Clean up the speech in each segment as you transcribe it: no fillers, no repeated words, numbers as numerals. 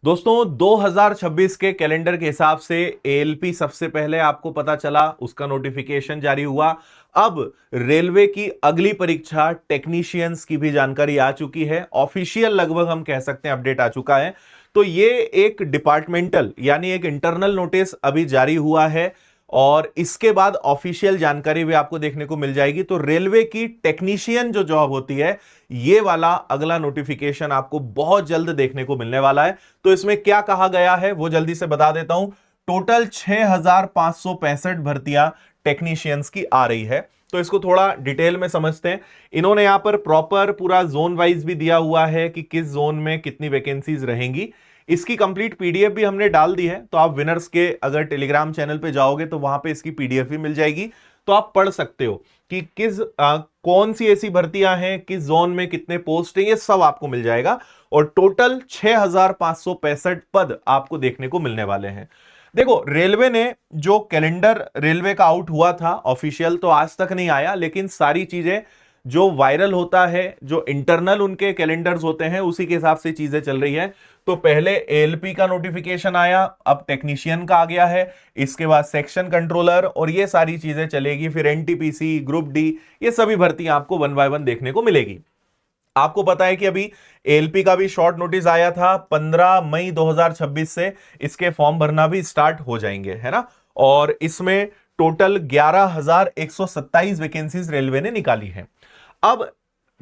दोस्तों 2026 के कैलेंडर के हिसाब से एएलपी सबसे पहले आपको पता चला, उसका नोटिफिकेशन जारी हुआ। अब रेलवे की अगली परीक्षा टेक्नीशियंस की भी जानकारी आ चुकी है, ऑफिशियल लगभग हम कह सकते हैं अपडेट आ चुका है। तो ये एक डिपार्टमेंटल यानी एक इंटरनल नोटिस अभी जारी हुआ है और इसके बाद ऑफिशियल जानकारी भी आपको देखने को मिल जाएगी। तो रेलवे की टेक्नीशियन जो जॉब होती है, ये वाला अगला नोटिफिकेशन आपको बहुत जल्द देखने को मिलने वाला है। तो इसमें क्या कहा गया है वो जल्दी से बता देता हूं। टोटल 6565 भर्तियां टेक्नीशियंस की आ रही है। तो इसको थोड़ा डिटेल में समझते हैं। इन्होंने यहां पर प्रॉपर पूरा जोन वाइज भी दिया हुआ है कि किस जोन में कितनी वैकेंसीज रहेंगी। इसकी कंप्लीट पीडीएफ भी हमने डाल दी है, तो आप विनर्स के अगर टेलीग्राम चैनल पे जाओगे तो वहां पे इसकी पीडीएफ भी मिल जाएगी। तो आप पढ़ सकते हो कि कौन सी ऐसी भर्तियां हैं, किस जोन में कितने पोस्ट हैं, ये सब आपको मिल जाएगा। और टोटल 6565 पद आपको देखने को मिलने वाले हैं। देखो, रेलवे ने जो कैलेंडर रेलवे का आउट हुआ था ऑफिशियल, तो आज तक नहीं आया, लेकिन सारी चीजें जो वायरल होता है, जो इंटरनल उनके कैलेंडर्स होते हैं, उसी के हिसाब से चीजें चल रही है। तो पहले एएलपी का नोटिफिकेशन आया, अब टेक्नीशियन का आ गया है, इसके बाद सेक्शन कंट्रोलर, और ये सारी चीजें चलेगी। फिर एनटीपीसी, ग्रुप डी, ये सभी भर्तियां आपको वन बाय वन देखने को मिलेगी। आपको पता है कि अभी एएलपी का भी शॉर्ट नोटिस आया था, 15 मई 2026 से इसके फॉर्म भरना भी स्टार्ट हो जाएंगे, है ना। और इसमें टोटल 11,127 वैकेंसीज रेलवे ने निकाली है। अब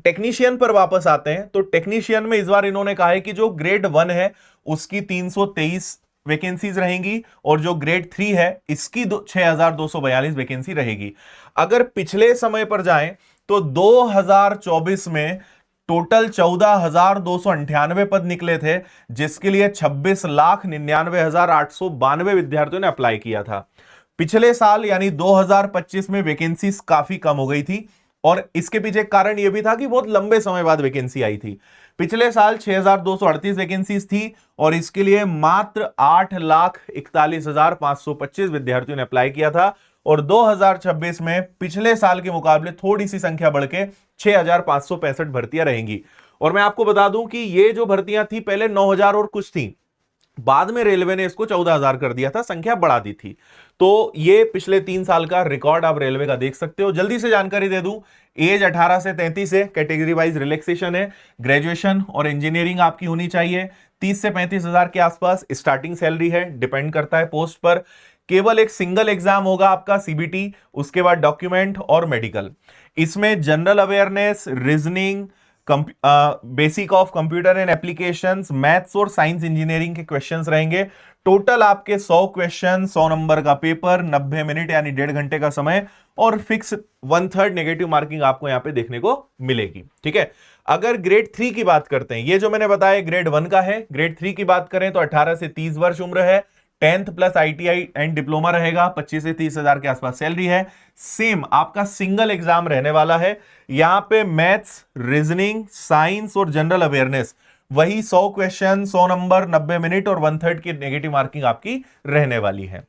टेक्नीशियन पर वापस आते हैं। तो टेक्नीशियन में इस बार इन्होंने कहा है कि जो ग्रेड 1 है उसकी 323 वैकेंसीज रहेंगी, और जो ग्रेड 3 है इसकी 6242 वैकेंसी रहेगी। अगर पिछले समय पर जाएं तो 2024 में टोटल 14,298 पद निकले थे, जिसके लिए 26,99,892 विद्यार्थियों ने अप्लाई किया था। पिछले साल यानी 2025 में वैकेंसीज काफी कम हो गई थी, और इसके पीछे कारण यह भी था कि बहुत लंबे समय बाद वैकेंसी आई थी। पिछले साल 6,238 वैकेंसीज थी, और इसके लिए मात्र 8,41,525 विद्यार्थियों ने अप्लाई किया था। और 2026 में पिछले साल के मुकाबले थोड़ी सी संख्या बढ़ के 6,565 भर्तियां रहेंगी। और मैं आपको बता दूं कि ये जो भर्तियां थी पहले 9,000 और कुछ थी, बाद में रेलवे ने इसको 14,000 कर दिया था, संख्या बढ़ा दी थी। तो ये पिछले 3 साल का रिकॉर्ड आप रेलवे का देख सकते हो। जल्दी से जानकारी दे दूं, एज 18 से 33 है, कैटेगरी वाइज रिलैक्सेशन है, ग्रेजुएशन और इंजीनियरिंग आपकी होनी चाहिए। 30 से 35 हजार के आसपास स्टार्टिंग सैलरी है, डिपेंड करता है पोस्ट पर। केवल एक सिंगल एग्जाम होगा आपका सीबीटी, उसके बाद डॉक्यूमेंट और मेडिकल। इसमें general awareness, reasoning, basic of computer and applications, maths और साइंस इंजीनियरिंग के क्वेश्चंस रहेंगे। टोटल आपके 100 क्वेश्चन, 100 नंबर का पेपर, 90 मिनट यानी 1.5 घंटे का समय, और फिक्स 1/3 नेगेटिव मार्किंग आपको यहां पे देखने को मिलेगी। ठीक है। अगर ग्रेड 3 की बात करते हैं, ये जो मैंने बताया ग्रेड 1 का है, ग्रेड 3 की बात करें तो 18 से 30 वर्ष उम्र है, 10th plus ITI and diploma रहेगा, 25 से 30 हजार के आसपास सैलरी है। सेम आपका सिंगल एग्जाम रहने वाला है। यहां पे मैथ्स, रीजनिंग, साइंस और जनरल अवेयरनेस, वही 100 क्वेश्चन, 100 नंबर, 90 मिनट और 1/3 की नेगेटिव मार्किंग आपकी रहने वाली है।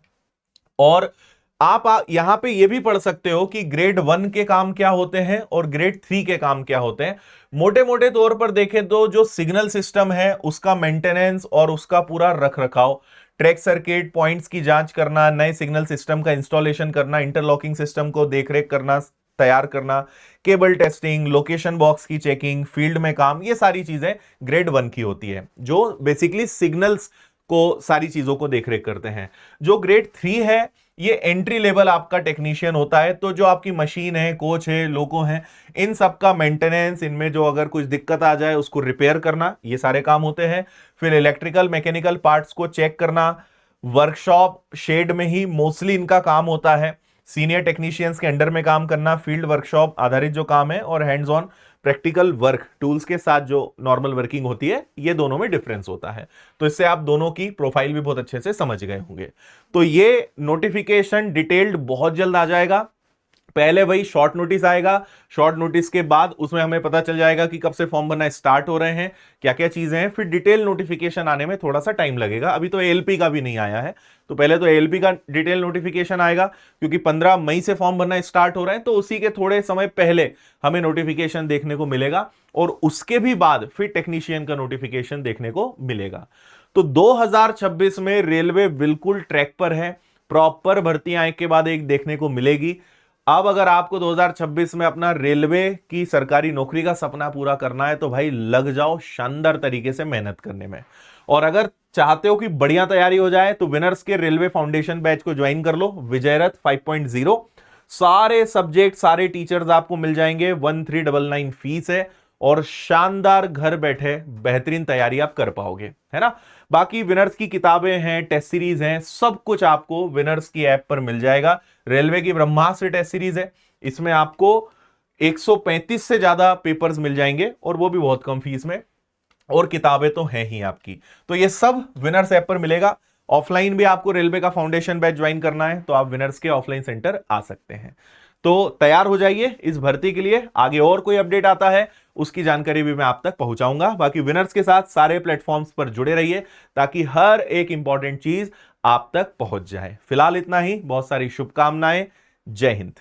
और आप यहां पे ये भी पढ़ सकते हो कि ग्रेड 1 के काम क्या होते हैं और ग्रेड 3 के काम क्या होते हैं। मोटे मोटे तौर पर देखें तो जो सिग्नल सिस्टम है उसका मेंटेनेंस और उसका पूरा रख रखाव, ट्रैक सर्किट पॉइंट्स की जांच करना, नए सिग्नल सिस्टम का इंस्टॉलेशन करना, इंटरलॉकिंग सिस्टम को देखरेख करना, तैयार करना, केबल टेस्टिंग, लोकेशन बॉक्स की चेकिंग, फील्ड में काम, ये सारी चीजें ग्रेड 1 की होती है, जो बेसिकली सिग्नल्स को, सारी चीजों को देखरेख करते हैं। जो ग्रेड 3 है ये एंट्री लेवल आपका टेक्नीशियन होता है। तो जो आपकी मशीन है, कोच है, लोको हैं, इन सब का मेंटेनेंस, इनमें जो अगर कुछ दिक्कत आ जाए उसको रिपेयर करना, ये सारे काम होते हैं। फिर इलेक्ट्रिकल मैकेनिकल पार्ट्स को चेक करना, वर्कशॉप शेड में ही मोस्टली इनका काम होता है। सीनियर टेक्नीशियंस के अंडर में काम करना, फील्ड वर्कशॉप आधारित जो काम है, और hands on practical work tools के साथ जो नॉर्मल वर्किंग होती है, ये दोनों में डिफरेंस होता है। तो इससे आप दोनों की प्रोफाइल भी बहुत अच्छे से समझ गए होंगे। तो ये नोटिफिकेशन डिटेल्ड बहुत जल्द आ जाएगा। पहले वही शॉर्ट नोटिस आएगा, शॉर्ट नोटिस के बाद उसमें हमें पता चल जाएगा कि कब से फॉर्म भरना स्टार्ट हो रहे हैं, क्या क्या चीजें हैं। फिर डिटेल नोटिफिकेशन आने में थोड़ा सा टाइम लगेगा, अभी तो एएलपी का भी नहीं आया है। तो पहले तो एएलपी का डिटेल नोटिफिकेशन आएगा, क्योंकि 15 मई से फॉर्म भरना स्टार्ट हो रहे हैं, तो उसी के थोड़े समय पहले हमें नोटिफिकेशन देखने को मिलेगा, और उसके भी बाद फिर टेक्नीशियन का नोटिफिकेशन देखने को मिलेगा। तो 2026 में रेलवे बिल्कुल ट्रैक पर है, प्रॉपर भर्तियां एक के बाद एक देखने को मिलेगी। अब अगर आपको 2026 में अपना रेलवे की सरकारी नौकरी का सपना पूरा करना है तो भाई लग जाओ शानदार तरीके से मेहनत करने में। और अगर चाहते हो कि बढ़िया तैयारी हो जाए तो विनर्स के रेलवे फाउंडेशन बैच को ज्वाइन कर लो, विजयरथ 5.0। सारे सब्जेक्ट सारे टीचर्स आपको मिल जाएंगे, 1399 फीस है और शानदार घर बैठे बेहतरीन तैयारी आप कर पाओगे, है ना। बाकी विनर्स की किताबें हैं, टेस्ट सीरीज हैं, सब कुछ आपको विनर्स की ऐप पर मिल जाएगा। रेलवे की ब्रह्मास्त्र टेस्ट सीरीज है, इसमें आपको 135 से ज्यादा पेपर्स मिल जाएंगे और वो भी बहुत कम फीस में, और किताबें तो हैं ही आपकी। तो ये सब विनर्स ऐप पर मिलेगा। ऑफलाइन भी आपको रेलवे का फाउंडेशन बैच ज्वाइन करना है तो आप विनर्स के ऑफलाइन सेंटर आ सकते हैं। तो तैयार हो जाइए इस भर्ती के लिए। आगे और कोई अपडेट आता है उसकी जानकारी भी मैं आप तक पहुंचाऊंगा। बाकी विनर्स के साथ सारे प्लेटफॉर्म्स पर जुड़े रहिए ताकि हर एक इंपॉर्टेंट चीज आप तक पहुंच जाए। फिलहाल इतना ही, बहुत सारी शुभकामनाएं। जय हिंद।